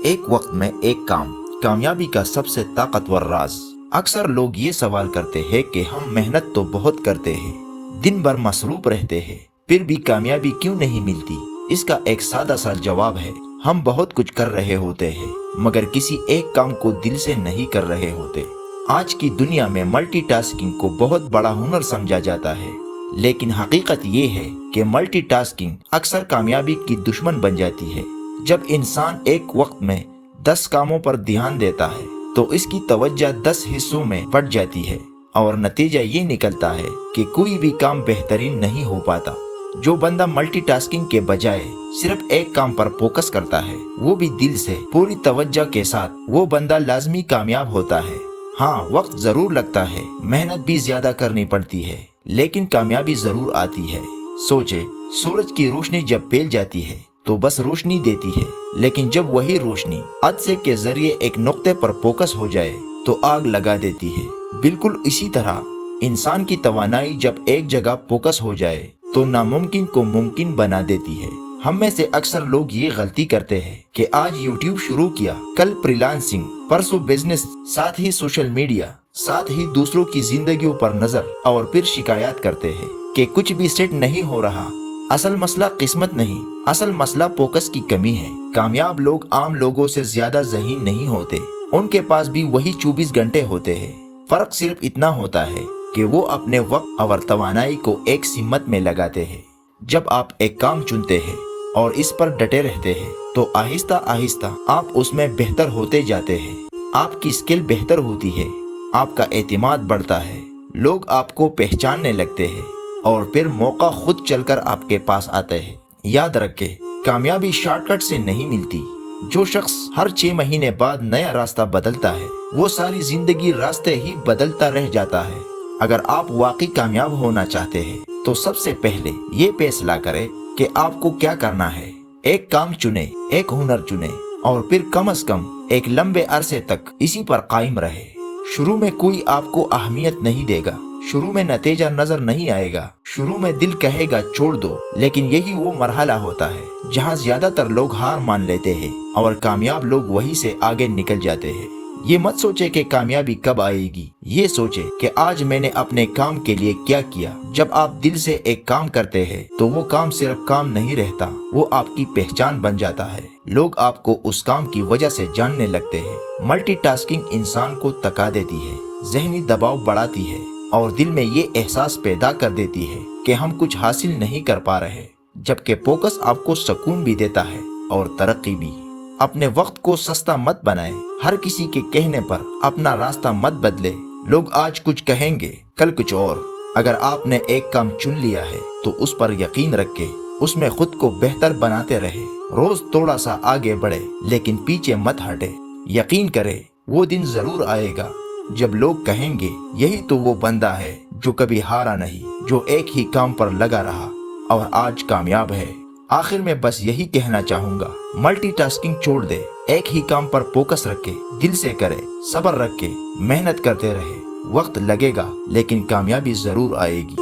एक वक्त में एक काम, कामयाबी का सबसे ताकतवर राज। अक्सर लोग ये सवाल करते हैं कि हम मेहनत तो बहुत करते हैं, दिन भर मसरूफ रहते हैं, फिर भी कामयाबी क्यों नहीं मिलती। इसका एक सादा सा जवाब है, हम बहुत कुछ कर रहे होते हैं मगर किसी एक काम को दिल से नहीं कर रहे होते। आज की दुनिया में मल्टीटास्किंग को बहुत बड़ा हुनर समझा जाता है, लेकिन हकीकत ये है कि मल्टीटास्किंग अक्सर कामयाबी की दुश्मन बन जाती है। जब इंसान एक वक्त में 10 कामों पर ध्यान देता है तो इसकी तवज्जो 10 हिस्सों में बट जाती है और नतीजा ये निकलता है कि कोई भी काम बेहतरीन नहीं हो पाता। जो बंदा मल्टीटास्किंग के बजाय सिर्फ एक काम पर फोकस करता है, वो भी दिल से पूरी तवज्जो के साथ, वो बंदा लाजमी कामयाब होता है। हाँ, वक्त जरूर लगता है, मेहनत भी ज्यादा करनी पड़ती है, लेकिन कामयाबी जरूर आती है। सोचे, सूरज की रोशनी जब फैल जाती है तो बस रोशनी देती है, लेकिन जब वही रोशनी अदसे के जरिए एक नुक्ते पर फोकस हो जाए तो आग लगा देती है। बिल्कुल इसी तरह इंसान की तवानाई जब एक जगह फोकस हो जाए तो नामुमकिन को मुमकिन बना देती है। हम में से अक्सर लोग ये गलती करते हैं कि आज यूट्यूब शुरू किया, कल फ्रीलांसिंग, परसों बिजनेस, साथ ही सोशल मीडिया, साथ ही दूसरों की जिंदगियों पर नजर, और फिर शिकायत करते हैं कि कुछ भी सेट नहीं हो रहा। असल मसला किस्मत नहीं, असल मसला फोकस की कमी है। कामयाब लोग आम लोगों से ज्यादा ज़हीन नहीं होते, उनके पास भी वही 24 घंटे होते हैं। फर्क सिर्फ इतना होता है कि वो अपने वक्त और तवानाई को एक सिमत में लगाते हैं। जब आप एक काम चुनते हैं और इस पर डटे रहते हैं तो आहिस्ता आहिस्ता आप उसमें बेहतर होते जाते हैं। आपकी स्किल बेहतर होती है, आपका एतमाद बढ़ता है, लोग आपको पहचानने लगते हैं और फिर मौका खुद चलकर आपके पास आते हैं। याद रखें, कामयाबी शॉर्टकट से नहीं मिलती। जो शख्स हर 6 महीने बाद नया रास्ता बदलता है, वो सारी जिंदगी रास्ते ही बदलता रह जाता है। अगर आप वाकई कामयाब होना चाहते हैं तो सबसे पहले ये फैसला करें कि आपको क्या करना है। एक काम चुने, एक हुनर चुने और फिर कम से कम एक लंबे अरसे तक इसी पर कायम रहे। शुरू में कोई आपको अहमियत नहीं देगा, शुरू में नतीजा नजर नहीं आएगा, शुरू में दिल कहेगा छोड़ दो, लेकिन यही वो मरहला होता है जहाँ ज्यादातर लोग हार मान लेते हैं और कामयाब लोग वहीं से आगे निकल जाते हैं। ये मत सोचे कि कामयाबी कब आएगी, ये सोचे कि आज मैंने अपने काम के लिए क्या किया। जब आप दिल से एक काम करते हैं तो वो काम सिर्फ काम नहीं रहता, वो आपकी पहचान बन जाता है। लोग आपको उस काम की वजह से जानने लगते हैं। मल्टीटास्किंग इंसान को थका देती है, जहनी दबाव बढ़ाती है और दिल में ये एहसास पैदा कर देती है कि हम कुछ हासिल नहीं कर पा रहे, जबकि फोकस आपको सुकून भी देता है और तरक्की भी। अपने वक्त को सस्ता मत बनाएं, हर किसी के कहने पर अपना रास्ता मत बदले। लोग आज कुछ कहेंगे, कल कुछ और। अगर आपने एक काम चुन लिया है तो उस पर यकीन रख के उसमें खुद को बेहतर बनाते रहे। रोज थोड़ा सा आगे बढ़े, लेकिन पीछे मत हटे। यकीन करे, वो दिन जरूर आएगा जब लोग कहेंगे यही तो वो बंदा है जो कभी हारा नहीं, जो एक ही काम पर लगा रहा और आज कामयाब है। आखिर में बस यही कहना चाहूंगा, मल्टीटास्किंग छोड़ दे, एक ही काम पर फोकस रखे, दिल से करे, सब्र रख के मेहनत करते रहे। वक्त लगेगा लेकिन कामयाबी जरूर आएगी।